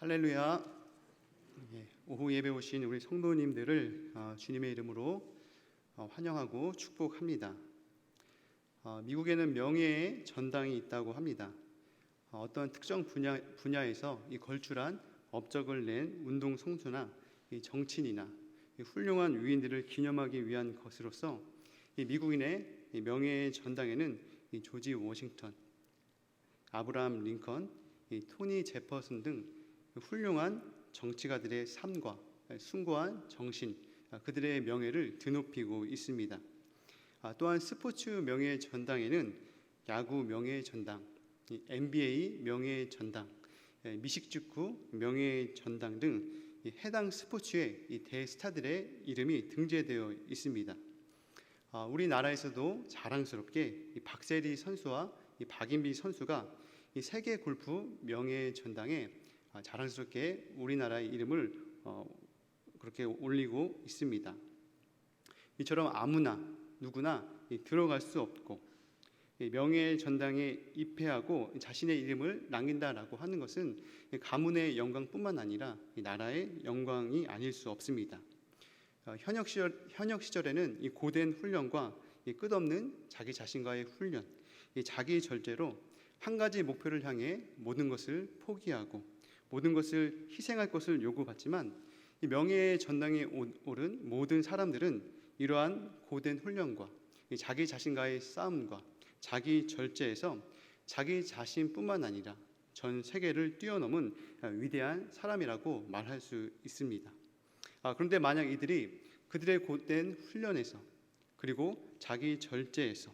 할렐루야. 오후 예배 오신 우리 성도님들을 주님의 이름으로 환영하고 축복합니다. 미국에는 명예의 전당이 있다고 합니다. 어떤 특정 분야에서 이 걸출한 업적을 낸 운동 선수나 정치인이나 훌륭한 위인들을 기념하기 위한 것으로서 이 미국인의 명예의 전당에는 조지 워싱턴, 아브라함 링컨, 토니 제퍼슨 등 훌륭한 정치가들의 삶과 숭고한 정신, 그들의 명예를 드높이고 있습니다. 또한 스포츠 명예의 전당에는 야구 명예의 전당, NBA 명예의 전당, 미식축구 명예의 전당 등 해당 스포츠의 대스타들의 이름이 등재되어 있습니다. 우리나라에서도 자랑스럽게 박세리 선수와 박인비 선수가 세계 골프 명예의 전당에 자랑스럽게 우리나라의 이름을 그렇게 올리고 있습니다. 이처럼 아무나 누구나 들어갈 수 없고 명예의 전당에 입회하고 자신의 이름을 남긴다라고 하는 것은 가문의 영광뿐만 아니라 나라의 영광이 아닐 수 없습니다. 현역 시절에는 이 고된 훈련과 끝없는 자기 자신과의 훈련, 자기 절제로 한 가지 목표를 향해 모든 것을 포기하고 모든 것을 희생할 것을 요구받지만 이 명예의 전당에 오른 모든 사람들은 이러한 고된 훈련과 자기 자신과의 싸움과 자기 절제에서 자기 자신뿐만 아니라 전 세계를 뛰어넘은 위대한 사람이라고 말할 수 있습니다. 그런데 만약 이들이 그들의 고된 훈련에서 그리고 자기 절제에서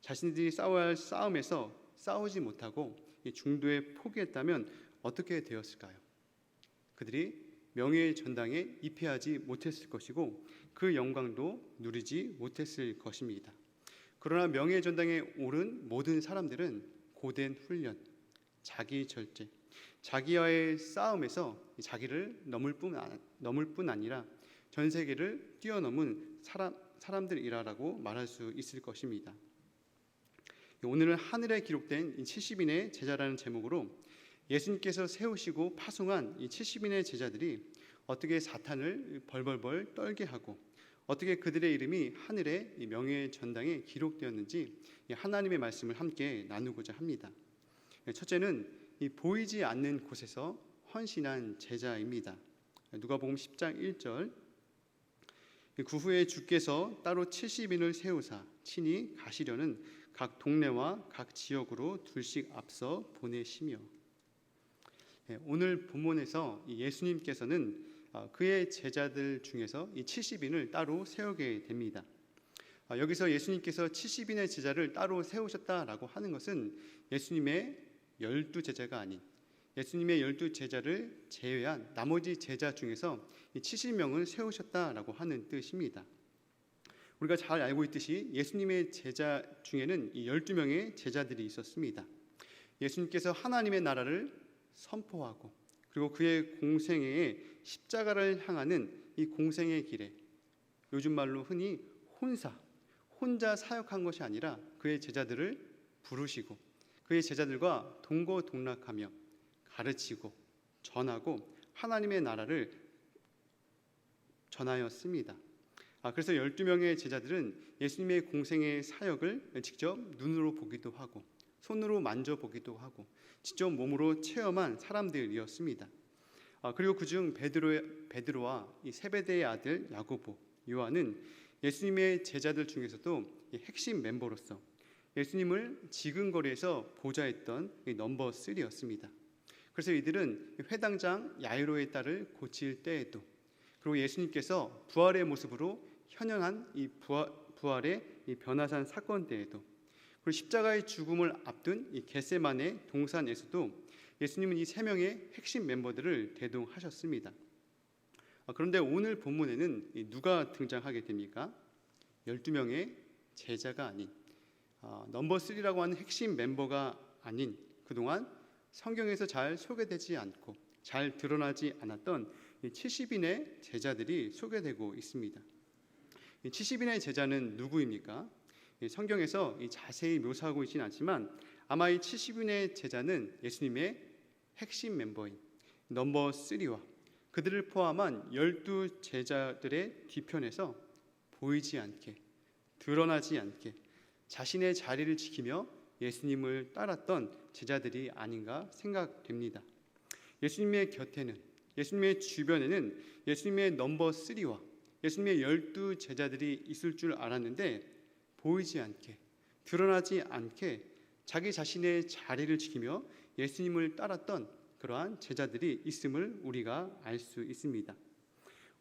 자신들이 싸워야 할 싸움에서 싸우지 못하고 중도에 포기했다면 어떻게 되었을까요? 그들이 명예의 전당에 입회하지 못했을 것이고 그 영광도 누리지 못했을 것입니다. 그러나 명예의 전당에 오른 모든 사람들은 고된 훈련, 자기 절제, 자기와의 싸움에서 자기를 넘을 뿐 아니라 전 세계를 뛰어넘은 사람들이라고 말할 수 있을 것입니다. 오늘은 하늘에 기록된 70인의 제자라는 제목으로 예수님께서 세우시고 파송한 이 70인의 제자들이 어떻게 사탄을 벌벌벌 떨게 하고 어떻게 그들의 이름이 하늘의 명예의 전당에 기록되었는지 하나님의 말씀을 함께 나누고자 합니다. 첫째는 이 보이지 않는 곳에서 헌신한 제자입니다. 누가복음 10장 1절 그 후에 주께서 따로 70인을 세우사 친히 가시려는 각 동네와 각 지역으로 둘씩 앞서 보내시며. 오늘 본문에서 예수님께서는 그의 제자들 중에서 이 70인을 따로 세우게 됩니다. 여기서 예수님께서 70인의 제자를 따로 세우셨다라고 하는 것은 예수님의 12제자가 아닌 예수님의 12제자를 제외한 나머지 제자 중에서 70명을 세우셨다라고 하는 뜻입니다. 우리가 잘 알고 있듯이 예수님의 제자 중에는 이 12명의 제자들이 있었습니다. 예수님께서 하나님의 나라를 선포하고 그리고 그의 공생애에 십자가를 향하는 이 공생의 길에 요즘 말로 흔히 혼자 사역한 것이 아니라 그의 제자들을 부르시고 그의 제자들과 동고동락하며 가르치고 전하고 하나님의 나라를 전하였습니다. 그래서 12명의 제자들은 예수님의 공생의 사역을 직접 눈으로 보기도 하고 손으로 만져보기도 하고 직접 몸으로 체험한 사람들이었습니다. 그리고 그중 베드로와 이 세베대의 아들 야고보, 요한은 예수님의 제자들 중에서도 핵심 멤버로서 예수님을 지근거리에서 보좌했던 넘버 3였습니다. 그래서 이들은 회당장 야이로의 딸을 고칠 때에도 그리고 예수님께서 부활의 모습으로 현현한 이 부활의 이 변화산 사건 때에도 그리고 십자가의 죽음을 앞둔 이 겟세마네 동산에서도 예수님은 이 세 명의 핵심 멤버들을 대동하셨습니다. 그런데 오늘 본문에는 누가 등장하게 됩니까? 12명의 제자가 아닌 넘버 3라고 하는 핵심 멤버가 아닌 그동안 성경에서 잘 소개되지 않고 잘 드러나지 않았던 70인의 제자들이 소개되고 있습니다. 70인의 제자는 누구입니까? 성경에서 자세히 묘사하고 있지는 않지만 아마 이 70인의 제자는 예수님의 핵심 멤버인 넘버 3와 그들을 포함한 12 제자들의 뒤편에서 보이지 않게, 드러나지 않게 자신의 자리를 지키며 예수님을 따랐던 제자들이 아닌가 생각됩니다. 예수님의 곁에는, 예수님의 주변에는 예수님의 넘버 3와 예수님의 12 제자들이 있을 줄 알았는데 보이지 않게, 드러나지 않게 자기 자신의 자리를 지키며 예수님을 따랐던 그러한 제자들이 있음을 우리가 알 수 있습니다.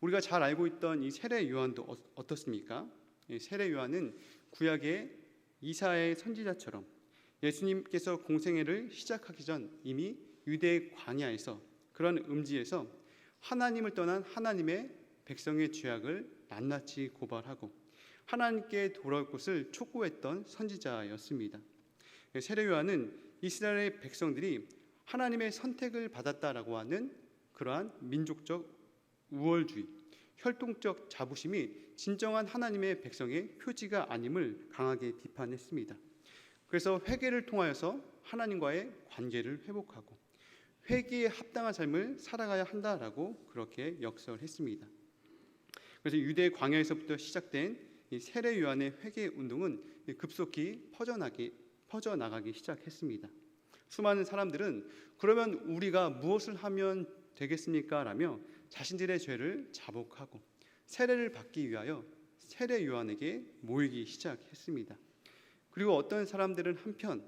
우리가 잘 알고 있던 이 세례 요한도 어떻습니까? 세례 요한은 구약의 이사야의 선지자처럼 예수님께서 공생애를 시작하기 전 이미 유대 광야에서 그런 음지에서 하나님을 떠난 하나님의 백성의 죄악을 낱낱이 고발하고 하나님께 돌아올 것을 촉구했던 선지자였습니다. 세례 요한은 이스라엘의 백성들이 하나님의 선택을 받았다라고 하는 그러한 민족적 우월주의, 혈통적 자부심이 진정한 하나님의 백성의 표지가 아님을 강하게 비판했습니다. 그래서 회개를 통하여서 하나님과의 관계를 회복하고 회개에 합당한 삶을 살아가야 한다라고 그렇게 역설했습니다. 그래서 유대 광야에서부터 시작된 이 세례 요한의 회개 운동은 급속히 퍼져나가기 시작했습니다. 수많은 사람들은 그러면 우리가 무엇을 하면 되겠습니까? 라며 자신들의 죄를 자복하고 세례를 받기 위하여 세례 요한에게 모이기 시작했습니다. 그리고 어떤 사람들은 한편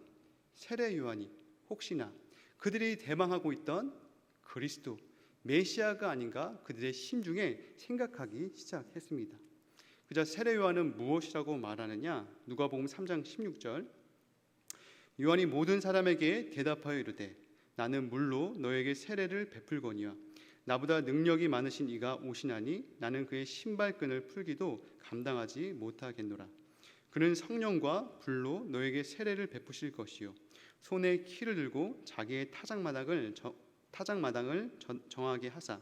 세례 요한이 혹시나 그들이 대망하고 있던 그리스도 메시아가 아닌가 그들의 심중에 생각하기 시작했습니다. 그자 세례 요한은 무엇이라고 말하느냐? 누가복음 3장 16절 요한이 모든 사람에게 대답하여 이르되 나는 물로 너에게 세례를 베풀거니와 나보다 능력이 많으신 이가 오시나니 나는 그의 신발끈을 풀기도 감당하지 못하겠노라. 그는 성령과 불로 너에게 세례를 베푸실 것이요 손에 키를 들고 자기의 타작마당을 정하게 하사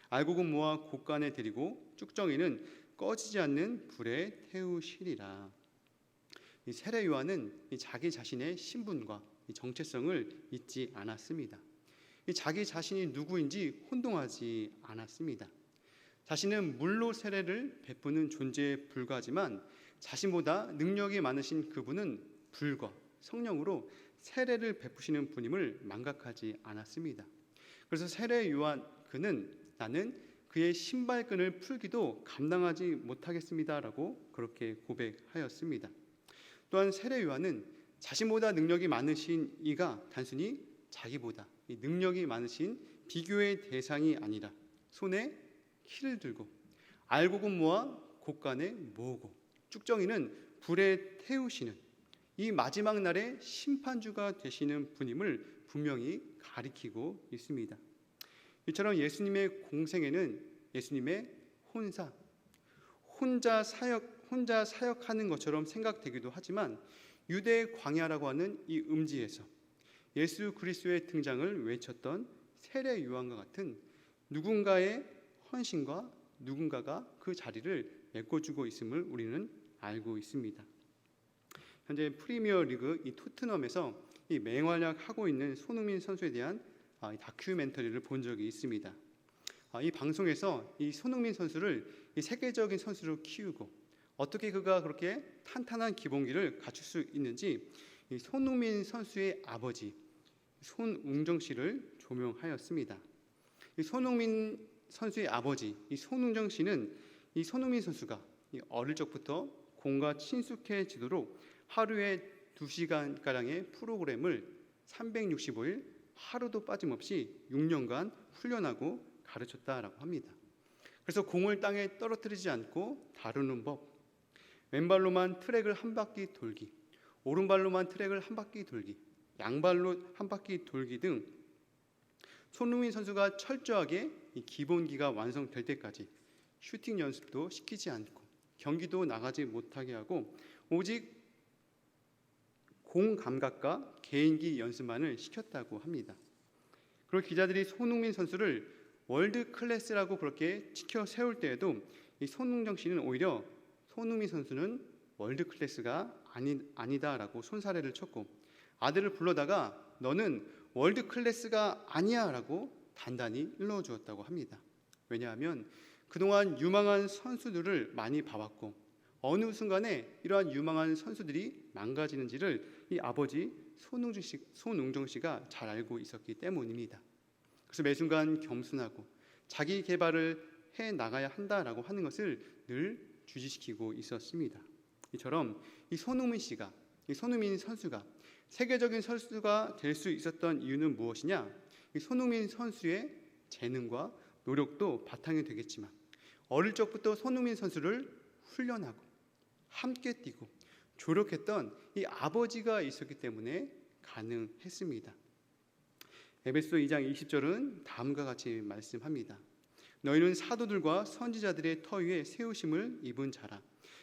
알곡은 모아 곳간에 들이고 쭉정이는 꺼지지 않는 불에 태우시리라. 이 세례 요한은 자기 자신의 신분과 정체성을 잊지 않았습니다. 자기 자신이 누구인지 혼동하지 않았습니다. 자신은 물로 세례를 베푸는 존재에 불과하지만 자신보다 능력이 많으신 그분은 불과 성령으로 세례를 베푸시는 분임을 망각하지 않았습니다. 그래서 세례 요한 그는 나는 그의 신발끈을 풀기도 감당하지 못하겠습니다라고 그렇게 고백하였습니다. 또한 세례 요한은 자신보다 능력이 많으신 이가 단순히 자기보다 능력이 많으신 비교의 대상이 아니라 손에 키를 들고 알곡은 모아 곳간에 모으고 쭉정이는 불에 태우시는 이 마지막 날의 심판주가 되시는 분임을 분명히 가리키고 있습니다. 이처럼 예수님의 공생애는 예수님의 혼자 사역하는 것처럼 생각되기도 하지만 유대 광야라고 하는 이 음지에서 예수 그리스도의 등장을 외쳤던 세례 요한과 같은 누군가의 헌신과 누군가가 그 자리를 메꿔주고 있음을 우리는 알고 있습니다. 현재 프리미어 리그 이 토트넘에서 이 맹활약하고 있는 손흥민 선수에 대한 다큐멘터리를 본 적이 있습니다. 이 방송에서 이 손흥민 선수를 이 세계적인 선수로 키우고 어떻게 그가 그렇게 탄탄한 기본기를 갖출 수 있는지 이 손흥민 선수의 아버지 손웅정 씨를 조명하였습니다. 이 손흥민 선수의 아버지 이 손웅정 씨는 이 손흥민 선수가 어릴 적부터 공과 친숙해지도록 하루에 2시간가량의 프로그램을 365일 하루도 빠짐없이 6년간 훈련하고 가르쳤다라고 합니다. 그래서 공을 땅에 떨어뜨리지 않고 다루는 법, 왼발로만 트랙을 한 바퀴 돌기, 오른발로만 트랙을 한 바퀴 돌기, 양발로 한 바퀴 돌기 등 손흥민 선수가 철저하게 이 기본기가 완성될 때까지 슈팅 연습도 시키지 않고 경기도 나가지 못하게 하고 오직 공 감각과 개인기 연습만을 시켰다고 합니다. 그리고 기자들이 손흥민 선수를 월드 클래스라고 그렇게 치켜 세울 때에도 이 손흥정 씨는 오히려 손흥민 선수는 월드 클래스가 아니다라고 손사래를 쳤고 아들을 불러다가 너는 월드 클래스가 아니야라고 단단히 일러주었다고 합니다. 왜냐하면 그동안 유망한 선수들을 많이 봐왔고 어느 순간에 이러한 유망한 선수들이 망가지는지를 이 아버지 손웅정 씨가 잘 알고 있었기 때문입니다. 그래서 매 순간 겸손하고 자기 개발을 해 나가야 한다라고 하는 것을 늘 주지시키고 있었습니다. 이처럼 이 손흥민 선수가 세계적인 선수가 될 수 있었던 이유는 무엇이냐? 이 손흥민 선수의 재능과 노력도 바탕이 되겠지만 어릴 적부터 손흥민 선수를 훈련하고 함께 뛰고 조력했던 이 아버지가 있었기 때문에 가능했습니다. 에베소 2장 20절은 다음과 같이 말씀합니다. 너희는 사도들과 선지자들의 터 위에 세우심을 입은 자라.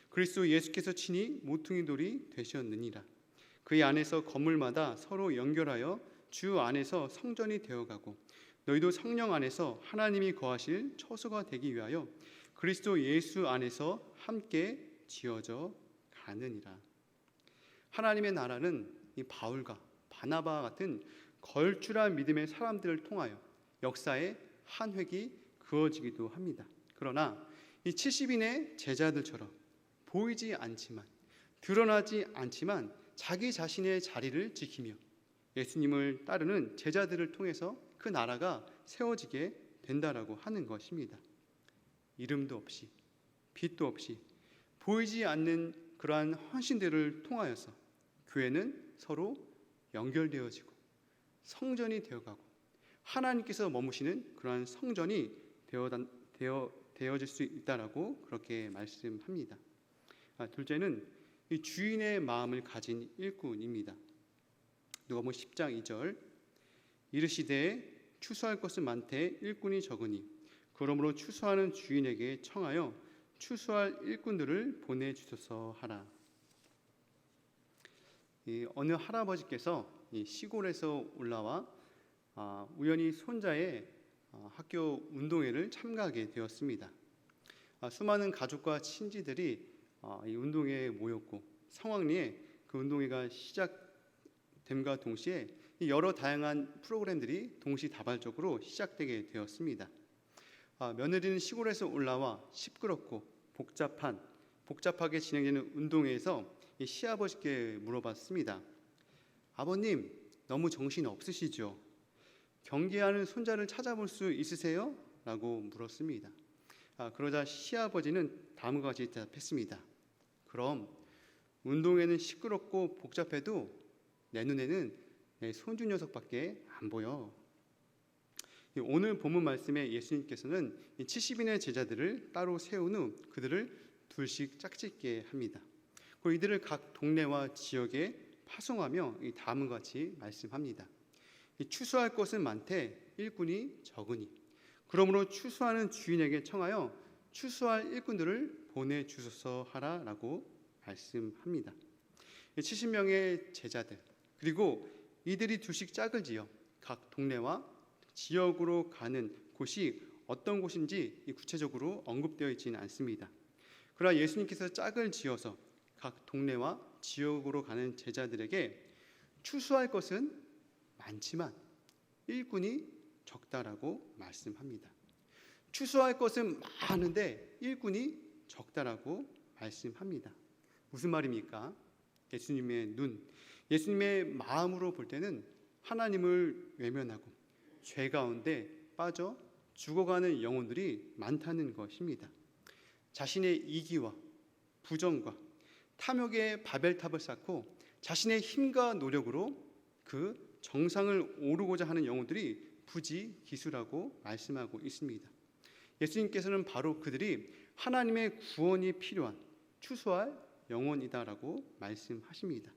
그리스도 예수께서 친히 모퉁이 돌이 되셨느니라. 그의 안에서 건물마다 서로 연결하여 주 안에서 성전이 되어가고 너희도 성령 안에서 하나님이 거하실 처소가 되기 위하여 그리스도 예수 안에서 함께 지어져 가느니라. 하나님의 나라는 이 바울과 바나바와 같은 걸출한 믿음의 사람들을 통하여 역사의 한 획이 그어지기도 합니다. 그러나 이 70인의 제자들처럼 보이지 않지만 드러나지 않지만 자기 자신의 자리를 지키며 예수님을 따르는 제자들을 통해서 그 나라가 세워지게 된다라고 하는 것입니다. 이름도 없이 빛도 없이 보이지 않는 그러한 헌신들을 통하여서 교회는 서로 연결되어지고 성전이 되어가고 하나님께서 머무시는 그러한 성전이 되어질 수 있다라고 그렇게 말씀합니다. 둘째는 이 주인의 마음을 가진 일꾼입니다. 누가복음 10장 2절 이르시되 추수할 것은 많되 일꾼이 적으니 그러므로 추수하는 주인에게 청하여 추수할 일꾼들을 보내주소서 하라. 어느 할아버지께서 시골에서 올라와 우연히 손자의 학교 운동회를 참가하게 되었습니다. 수많은 가족과 친지들이 이 운동회에 모였고 성황리에 그 운동회가 시작됨과 동시에 여러 다양한 프로그램들이 동시다발적으로 시작되게 되었습니다. 며느리는 시골에서 올라와 시끄럽고 복잡하게 진행되는 운동회에서 이 시아버지께 물어봤습니다. 아버님, 너무 정신 없으시죠? 경계하는 손자를 찾아볼 수 있으세요? 라고 물었습니다. 그러자 시아버지는 다음과 같이 대답했습니다. 그럼 운동회는 시끄럽고 복잡해도 내 눈에는 내 손주 녀석밖에 안 보여. 오늘 본문 말씀에 예수님께서는 70인의 제자들을 따로 세운 후 그들을 둘씩 짝짓게 합니다. 그리고 이들을 각 동네와 지역에 파송하며 다음과 같이 말씀합니다. 추수할 것은 많되 일꾼이 적으니 그러므로 추수하는 주인에게 청하여 추수할 일꾼들을 보내주소서 하라라고 말씀합니다. 70명의 제자들 그리고 이들이 둘씩 짝을 지어 각 동네와 지역으로 가는 곳이 어떤 곳인지 구체적으로 언급되어 있지는 않습니다. 그러나 예수님께서 짝을 지어서 각 동네와 지역으로 가는 제자들에게 추수할 것은 많지만 일꾼이 적다라고 말씀합니다. 추수할 것은 많은데 일꾼이 적다라고 말씀합니다. 무슨 말입니까? 예수님의 눈, 예수님의 마음으로 볼 때는 하나님을 외면하고 죄 가운데 빠져 죽어가는 영혼들이 많다는 것입니다. 자신의 이기와 부정과 탐욕의 바벨탑을 쌓고 자신의 힘과 노력으로 그 정상을 오르고자 하는 영혼들이 부지기수라고 말씀하고 있습니다. 예수님께서는 바로 그들이 하나님의 구원이 필요한 추수할 영혼이다라고 말씀하십니다.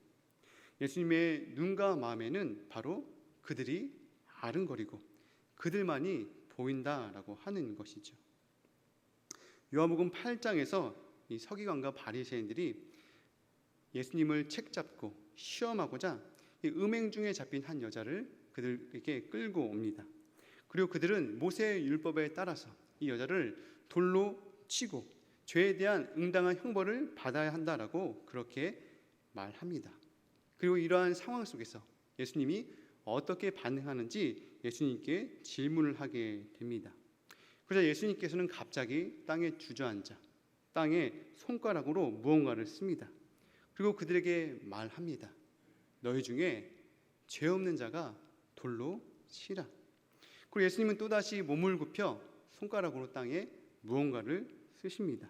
예수님의 눈과 마음에는 바로 그들이 아른거리고 그들만이 보인다라고 하는 것이죠. 요한복음 8장에서 이 서기관과 바리새인들이 예수님을 책잡고 시험하고자 이 음행 중에 잡힌 한 여자를 그들에게 끌고 옵니다. 그리고 그들은 모세의 율법에 따라서 이 여자를 돌로 치고 죄에 대한 응당한 형벌을 받아야 한다라고 그렇게 말합니다. 그리고 이러한 상황 속에서 예수님이 어떻게 반응하는지 예수님께 질문을 하게 됩니다. 그러자 예수님께서는 갑자기 땅에 주저앉아 땅에 손가락으로 무언가를 씁니다. 그리고 그들에게 말합니다. 너희 중에 죄 없는 자가 돌로 치라. 그리고 예수님은 또다시 몸을 굽혀 손가락으로 땅에 무언가를 쓰십니다.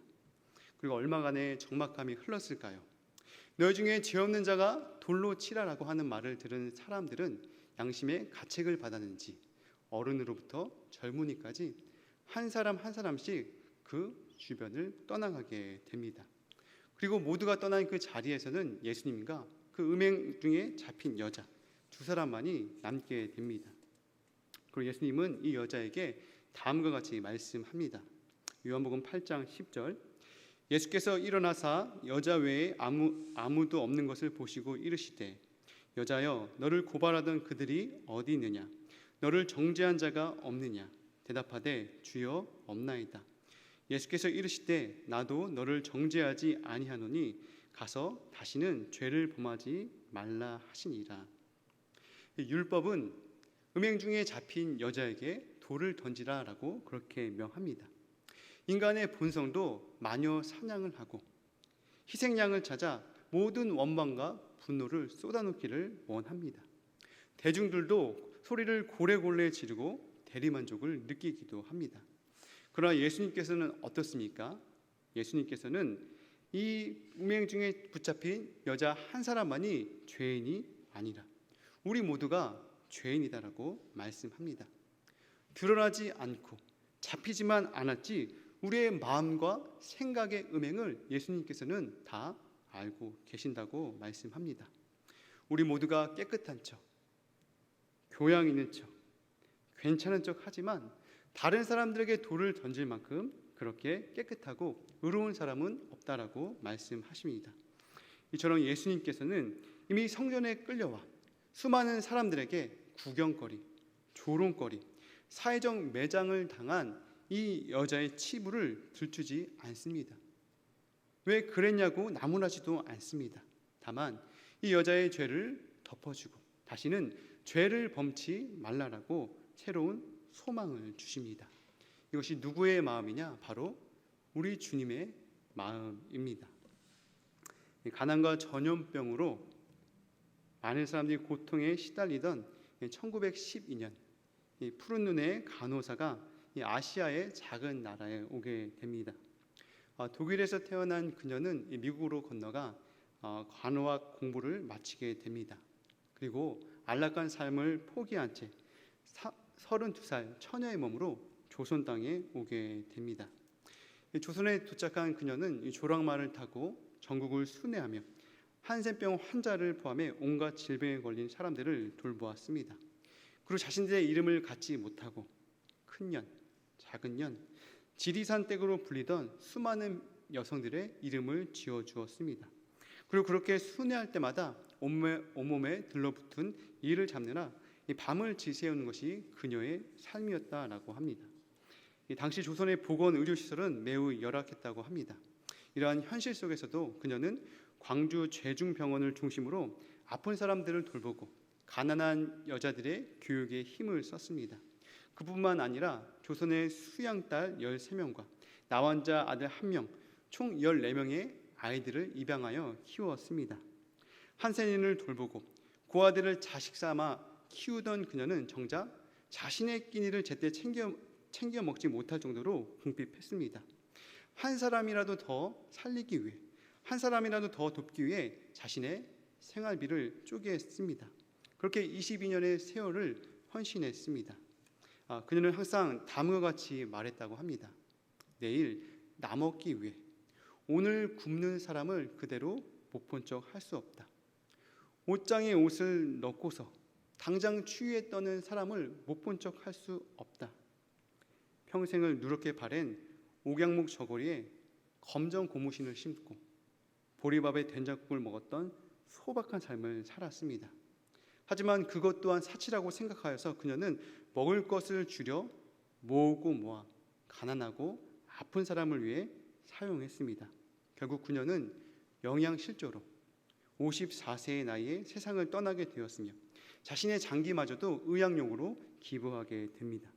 그리고 얼마간의 적막함이 흘렀을까요? 너희 중에 죄 없는 자가 돌로 치라라고 하는 말을 들은 사람들은 양심의 가책을 받았는지 어른으로부터 젊은이까지 한 사람 한 사람씩 그 주변을 떠나가게 됩니다. 그리고 모두가 떠난 그 자리에서는 예수님과 그 음행 중에 잡힌 여자 두 사람만이 남게 됩니다. 그리고 예수님은 이 여자에게 다음과 같이 말씀합니다. 요한복음 8장 10절 예수께서 일어나사 여자 외에 아무도 없는 것을 보시고 이르시되 여자여 너를 고발하던 그들이 어디 있느냐 너를 정죄한 자가 없느냐 대답하되 주여 없나이다. 예수께서 이르시되 나도 너를 정죄하지 아니하노니 가서 다시는 죄를 범하지 말라 하시니라. 율법은 음행 중에 잡힌 여자에게 돌을 던지라라고 그렇게 명합니다. 인간의 본성도 마녀 사냥을 하고 희생양을 찾아 모든 원망과 분노를 쏟아놓기를 원합니다. 대중들도 소리를 고래고래 지르고 대리만족을 느끼기도 합니다. 그러나 예수님께서는 어떻습니까? 예수님께서는 이 음행 중에 붙잡힌 여자 한 사람만이 죄인이 아니라 우리 모두가 죄인이다라고 말씀합니다. 드러나지 않고 잡히지만 않았지 우리의 마음과 생각의 음행을 예수님께서는 다 알고 계신다고 말씀합니다. 우리 모두가 깨끗한 척, 교양 있는 척, 괜찮은 척 하지만 다른 사람들에게 돌을 던질 만큼 그렇게 깨끗하고 의로운 사람은 없다라고 말씀하십니다. 이처럼 예수님께서는 이미 성전에 끌려와 수많은 사람들에게 구경거리, 조롱거리, 사회적 매장을 당한 이 여자의 치부를 들추지 않습니다. 왜 그랬냐고 나무라지도 않습니다. 다만 이 여자의 죄를 덮어주고 다시는 죄를 범치 말라라고 새로운 소망을 주십니다. 이것이 누구의 마음이냐? 바로 우리 주님의 마음입니다. 가난과 전염병으로 많은 사람들이 고통에 시달리던 1912년 푸른 눈의 간호사가 아시아의 작은 나라에 오게 됩니다. 독일에서 태어난 그녀는 미국으로 건너가 간호학 공부를 마치게 됩니다. 그리고 안락한 삶을 포기한 채 32살 처녀의 몸으로 조선 땅에 오게 됩니다. 조선에 도착한 그녀는 조랑말을 타고 전국을 순회하며 한센병 환자를 포함해 온갖 질병에 걸린 사람들을 돌보았습니다. 그리고 자신들의 이름을 갖지 못하고 큰 년, 작은 년, 지리산 댁으로 불리던 수많은 여성들의 이름을 지어주었습니다. 그리고 그렇게 순회할 때마다 온몸에 들러붙은 이를 잡느라 밤을 지새우는 것이 그녀의 삶이었다라고 합니다. 당시 조선의 보건 의료시설은 매우 열악했다고 합니다. 이러한 현실 속에서도 그녀는 광주 죄중병원을 중심으로 아픈 사람들을 돌보고 가난한 여자들의 교육에 힘을 썼습니다. 그뿐만 아니라 조선의 수양딸 13명과 나환자 아들 1명, 총 14명의 아이들을 입양하여 키웠습니다. 한센인을 돌보고 그 아들을 자식 삼아 키우던 그녀는 정작 자신의 끼니를 제때 챙겨 먹지 못할 정도로 궁핍했습니다. 한 사람이라도 더 살리기 위해, 한 사람이라도 더 돕기 위해 자신의 생활비를 쪼개했습니다. 그렇게 22년의 세월을 헌신했습니다. 그녀는 항상 다음과 같이 말했다고 합니다. 내일 나 먹기 위해 오늘 굶는 사람을 그대로 못 본 척 할 수 없다. 옷장에 옷을 넣고서 당장 추위에 떠는 사람을 못 본 척 할 수 없다. 평생을 누렇게 바랜 옥양목 저고리에 검정 고무신을 신고 보리밥에 된장국을 먹었던 소박한 삶을 살았습니다. 하지만 그것 또한 사치라고 생각하여서 그녀는 먹을 것을 줄여 모으고 모아 가난하고 아픈 사람을 위해 사용했습니다. 결국 그녀는 영양실조로 54세의 나이에 세상을 떠나게 되었으며 자신의 장기마저도 의약용으로 기부하게 됩니다.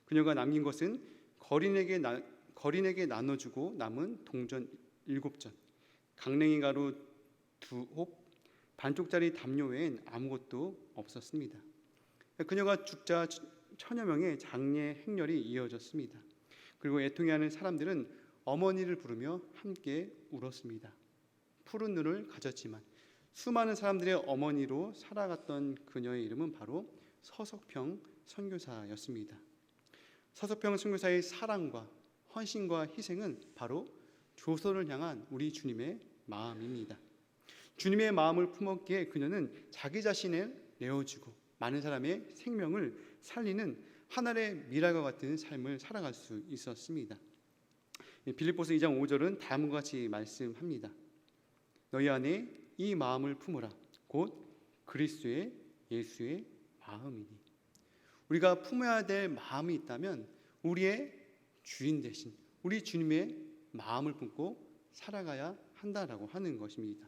그녀가 남긴 것은 거린에게 나눠주고 남은 동전 7전, 강냉이 가루 2홉, 반쪽짜리 담요 외엔 아무것도 없었습니다. 그녀가 죽자 천여 명의 장례 행렬이 이어졌습니다. 그리고 애통해하는 사람들은 어머니를 부르며 함께 울었습니다. 푸른 눈을 가졌지만 수많은 사람들의 어머니로 살아갔던 그녀의 이름은 바로 서석평 선교사였습니다. 서석평 선교사의 사랑과 헌신과 희생은 바로 조선을 향한 우리 주님의 마음입니다. 주님의 마음을 품었기에 그녀는 자기 자신을 내어주고 많은 사람의 생명을 살리는 하늘의 미랄과 같은 삶을 살아갈 수 있었습니다. 빌립보서 2장 5절은 다음과 같이 말씀합니다. 너희 안에 이 마음을 품으라. 곧 그리스도의 예수의 마음이니. 우리가 품어야 될 마음이 있다면 우리의 주인 대신 우리 주님의 마음을 품고 살아가야 한다라고 하는 것입니다.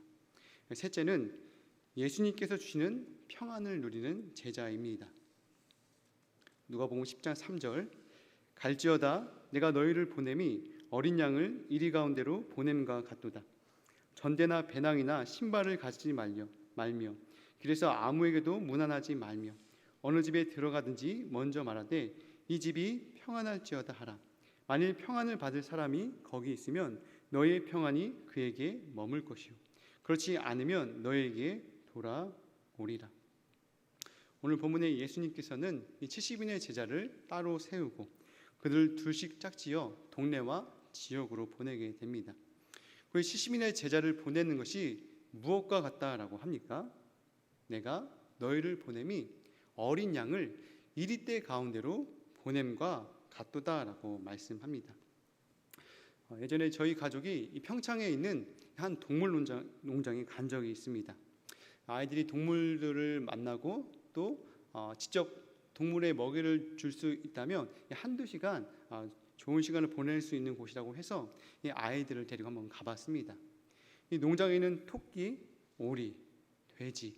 셋째는 예수님께서 주시는 평안을 누리는 제자입니다. 누가복음 10장 3절 갈지어다 내가 너희를 보냄이 어린 양을 이리 가운데로 보냄과 같도다. 전대나 배낭이나 신발을 가지지 말며 길에서 아무에게도 문안하지 말며 어느 집에 들어가든지 먼저 말하되 이 집이 평안할지어다 하라. 만일 평안을 받을 사람이 거기 있으면 너희의 평안이 그에게 머물 것이요 그렇지 않으면 너희에게 돌아오리라. 오늘 본문에 예수님께서는 이 70인의 제자를 따로 세우고 그들 둘씩 짝지어 동네와 지역으로 보내게 됩니다. 그 70인의 제자를 보내는 것이 무엇과 같다라고 합니까? 내가 너희를 보냄이 어린 양을 이리떼 가운데로 보냄과 같도다라고 말씀합니다. 예전에 저희 가족이 이 평창에 있는 한 동물 농장에 간 적이 있습니다. 아이들이 동물들을 만나고 또 직접 동물의 먹이를 줄 수 있다면 한두 시간 좋은 시간을 보낼 수 있는 곳이라고 해서 이 아이들을 데리고 한번 가봤습니다. 이 농장에는 토끼, 오리, 돼지,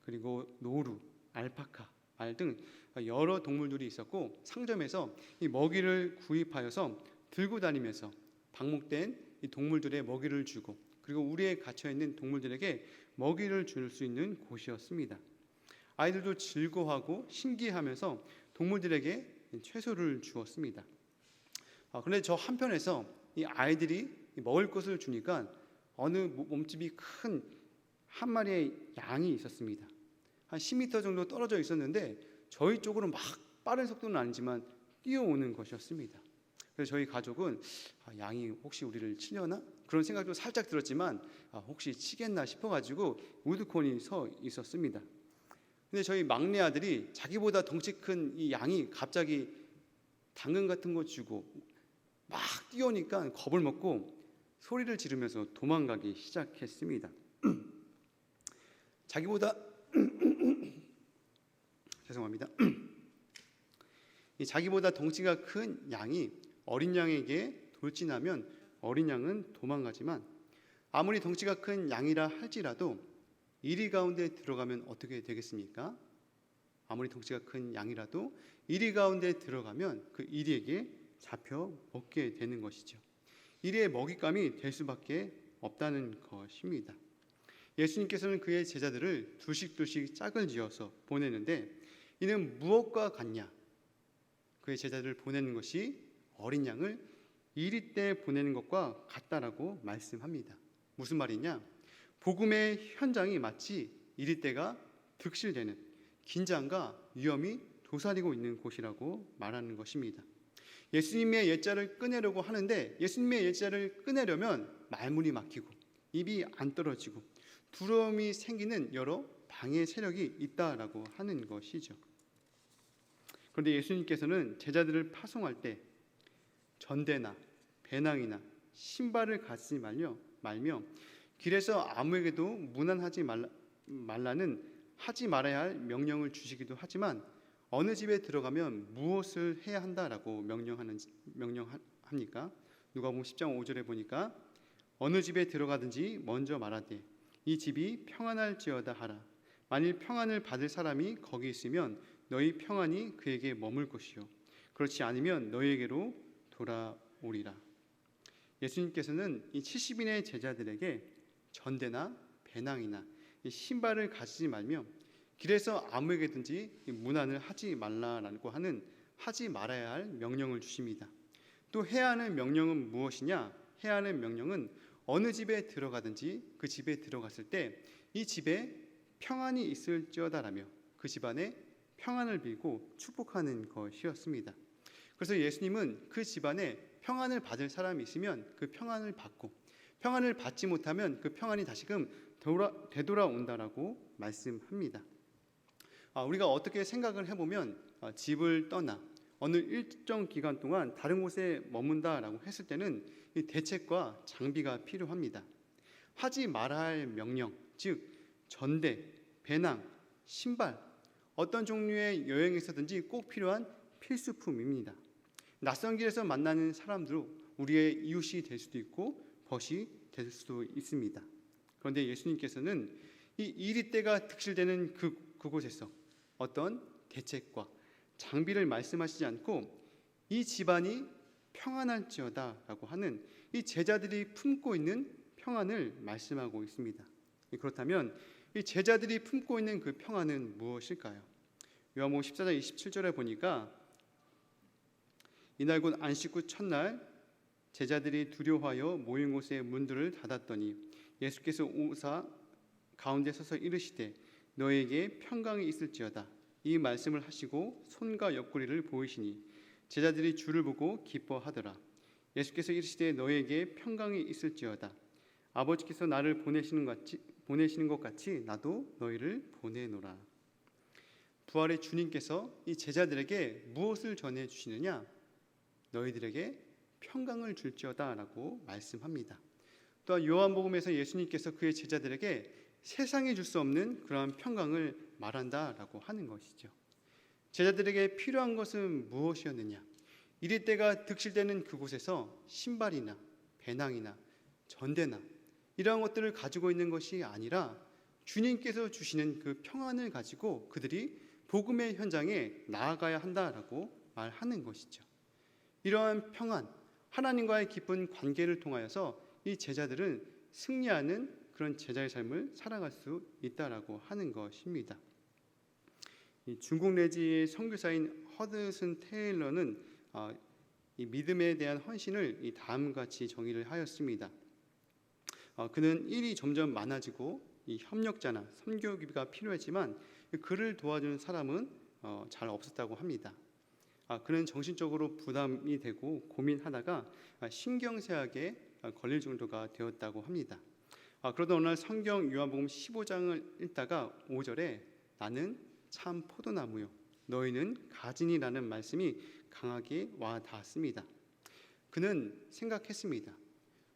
그리고 노루, 알파카, 말 등 여러 동물들이 있었고 상점에서 이 먹이를 구입하여서 들고 다니면서 방목된 이 동물들의 먹이를 주고 그리고 우리에 갇혀 있는 동물들에게 먹이를 줄 수 있는 곳이었습니다. 아이들도 즐거워하고 신기해하면서 동물들에게 채소를 주었습니다. 그런데 저 한편에서 이 아이들이 먹을 것을 주니까 어느 몸집이 큰 한 마리의 양이 있었습니다. 한 10m 정도 떨어져 있었는데 저희 쪽으로 막 빠른 속도는 아니지만 뛰어오는 것이었습니다. 그래서 저희 가족은 양이 혹시 우리를 치려나? 그런 생각도 살짝 들었지만 혹시 치겠나 싶어가지고 우두커니 서 있었습니다. 근데 저희 막내 아들이 자기보다 덩치 큰 이 양이 갑자기 당근 같은 거 주고 막 뛰어오니까 겁을 먹고 소리를 지르면서 도망가기 시작했습니다. 자기보다 죄송합니다. 자기보다 덩치가 큰 양이 어린 양에게 돌진하면 어린 양은 도망가지만 아무리 덩치가 큰 양이라 할지라도 이리 가운데 들어가면 어떻게 되겠습니까? 아무리 덩치가 큰 양이라도 이리 가운데 들어가면 그 이리에게 잡혀 먹게 되는 것이죠. 이리의 먹잇감이 될 수밖에 없다는 것입니다. 예수님께서는 그의 제자들을 둘씩 짝을 지어서 보내는데 이는 무엇과 같냐? 그의 제자들을 보내는 것이 어린 양을 이리때 보내는 것과 같다라고 말씀합니다. 무슨 말이냐? 복음의 현장이 마치 이리때가 득실되는 긴장과 위험이 도사리고 있는 곳이라고 말하는 것입니다. 예수님의 옛자를 꺼내려고 하는데 예수님의 옛자를 꺼내려면 말문이 막히고 입이 안 떨어지고 두려움이 생기는 여러 방해 세력이 있다라고 하는 것이죠. 그런데 예수님께서는 제자들을 파송할 때 전대나 배낭이나 신발을 가지지 말며 길에서 아무에게도 문안하지 말라는 하지 말아야 할 명령을 주시기도 하지만 어느 집에 들어가면 무엇을 해야 한다라고 명령합니까? 누가복음 10장 5절에 보니까 어느 집에 들어가든지 먼저 말하되 이 집이 평안할지어다 하라. 만일 평안을 받을 사람이 거기 있으면 너희 평안이 그에게 머물 것이요 그렇지 않으면 너희에게로 돌아오리라. 예수님께서는 이 70인의 제자들에게 전대나 배낭이나 이 신발을 가지지 말며 길에서 아무에게든지 문안을 하지 말라라고 하는 하지 말아야 할 명령을 주십니다. 또 해야 하는 명령은 무엇이냐? 해야 하는 명령은 어느 집에 들어가든지 그 집에 들어갔을 때 이 집에 평안이 있을지어다라며 그 집안에 평안을 빌고 축복하는 것이었습니다. 그래서 예수님은 그 집안에 평안을 받을 사람이 있으면 그 평안을 받고 평안을 받지 못하면 그 평안이 다시금 되돌아온다라고 말씀합니다. 우리가 어떻게 생각을 해보면 집을 떠나 어느 일정 기간 동안 다른 곳에 머문다라고 했을 때는 이 대책과 장비가 필요합니다. 하지 말아야 할 명령, 즉 전대, 배낭, 신발, 어떤 종류의 여행에서든지 꼭 필요한 필수품입니다. 낯선 길에서 만나는 사람도 우리의 이웃이 될 수도 있고 벗이 될 수도 있습니다. 그런데 예수님께서는 이 이리 때가 득실되는 그곳에서 어떤 대책과 장비를 말씀하시지 않고 이 집안이 평안할지어다라고 하는 이 제자들이 품고 있는 평안을 말씀하고 있습니다. 그렇다면 이 제자들이 품고 있는 그 평안은 무엇일까요? 요한복음 14장 27절에 보니까 이날 곧 안식 후 첫날 제자들이 두려워하여 모인 곳의 문들을 닫았더니 예수께서 오사 가운데 서서 이르시되 너에게 평강이 있을지어다. 이 말씀을 하시고 손과 옆구리를 보이시니 제자들이 주를 보고 기뻐하더라. 예수께서 이르시되 너에게 평강이 있을지어다. 아버지께서 나를 보내시는 것 같이 나도 너희를 보내노라. 부활의 주님께서 이 제자들에게 무엇을 전해 주시느냐? 너희들에게 평강을 줄지어다라고 말씀합니다. 또한 요한복음에서 예수님께서 그의 제자들에게 세상이 줄 수 없는 그러한 평강을 말한다라고 하는 것이죠. 제자들에게 필요한 것은 무엇이었느냐? 이리 때가 득실되는 그곳에서 신발이나 배낭이나 전대나 이러한 것들을 가지고 있는 것이 아니라 주님께서 주시는 그 평안을 가지고 그들이 복음의 현장에 나아가야 한다라고 말하는 것이죠. 이러한 평안, 하나님과의 깊은 관계를 통하여서 이 제자들은 승리하는 그런 제자의 삶을 살아갈 수 있다라고 하는 것입니다. 이 중국 내지의 선교사인 허드슨 테일러는 이 믿음에 대한 헌신을 이 다음과 같이 정의를 하였습니다. 그는 일이 점점 많아지고 이 협력자나 선교기가 필요했지만 그를 도와주는 사람은 잘 없었다고 합니다. 그는 정신적으로 부담이 되고 고민하다가 신경쇠약에 걸릴 정도가 되었다고 합니다. 그러던 어느 날 성경 요한복음 15장을 읽다가 5절에 나는 참 포도나무요 너희는 가지니라는 말씀이 강하게 와 닿았습니다. 그는 생각했습니다.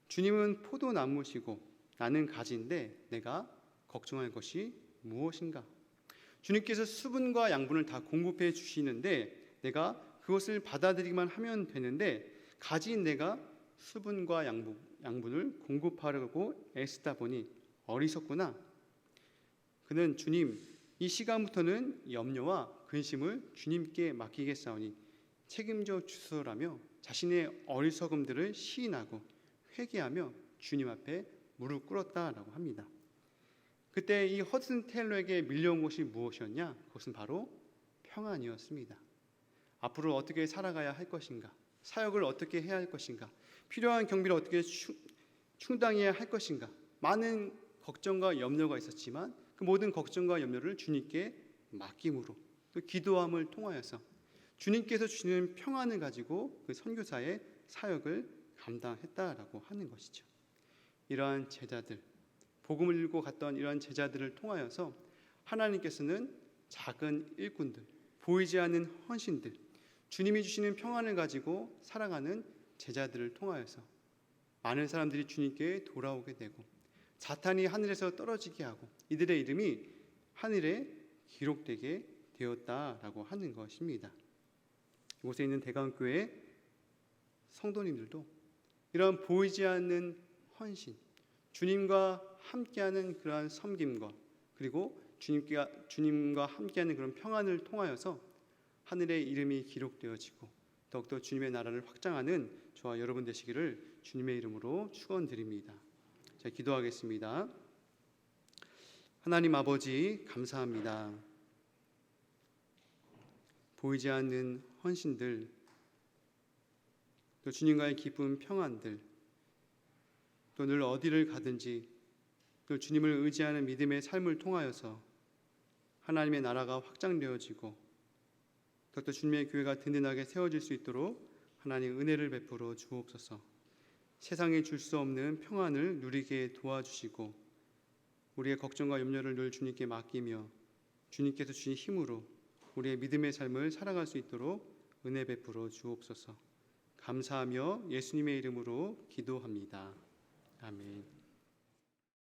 주님은 포도나무시고 나는 가지인데 내가 걱정할 것이 무엇인가? 주님께서 수분과 양분을 다 공급해 주시는데 내가 그것을 받아들이기만 하면 되는데 가지인 내가 수분과 양분을 공급하려고 애쓰다 보니 어리석구나. 그는 주님, 이 시간부터는 염려와 근심을 주님께 맡기겠사오니 책임져 주소서라며 자신의 어리석음들을 시인하고 회개하며 주님 앞에 무릎 꿇었다라고 합니다. 그때 이 허드슨 테일러에게 밀려온 것이 무엇이었냐? 그것은 바로 평안이었습니다. 앞으로 어떻게 살아가야 할 것인가? 사역을 어떻게 해야 할 것인가? 필요한 경비를 어떻게 충당해야 할 것인가? 많은 걱정과 염려가 있었지만 그 모든 걱정과 염려를 주님께 맡김으로 또 기도함을 통하여서 주님께서 주시는 평안을 가지고 그 선교사의 사역을 감당했다라고 하는 것이죠. 이러한 제자들, 복음을 읽고 갔던 이러한 제자들을 통하여서 하나님께서는 작은 일꾼들, 보이지 않는 헌신들, 주님이 주시는 평안을 가지고 살아가는 제자들을 통하여서 많은 사람들이 주님께 돌아오게 되고 사탄이 하늘에서 떨어지게 하고 이들의 이름이 하늘에 기록되게 되었다라고 하는 것입니다. 이곳에 있는 대강교회 성도님들도 이런 보이지 않는 헌신, 주님과 함께하는 그러한 섬김과 그리고 주님과 함께하는 그런 평안을 통하여서 하늘의 이름이 기록되어지고 더욱더 주님의 나라를 확장하는 저와 여러분 되시기를 주님의 이름으로 축원드립니다. 자, 기도하겠습니다. 하나님 아버지 감사합니다. 보이지 않는 헌신들, 또 주님과의 기쁜 평안들, 또 늘 어디를 가든지 또 주님을 의지하는 믿음의 삶을 통하여서 하나님의 나라가 확장되어지고 또 주님의 교회가 든든하게 세워질 수 있도록 하나님 은혜를 베풀어 주옵소서. 세상에 줄 수 없는 평안을 누리게 도와주시고 우리의 걱정과 염려를 늘 주님께 맡기며 주님께서 주신 힘으로 우리의 믿음의 삶을 살아갈 수 있도록 은혜 베풀어 주옵소서. 감사하며 예수님의 이름으로 기도합니다. 아멘.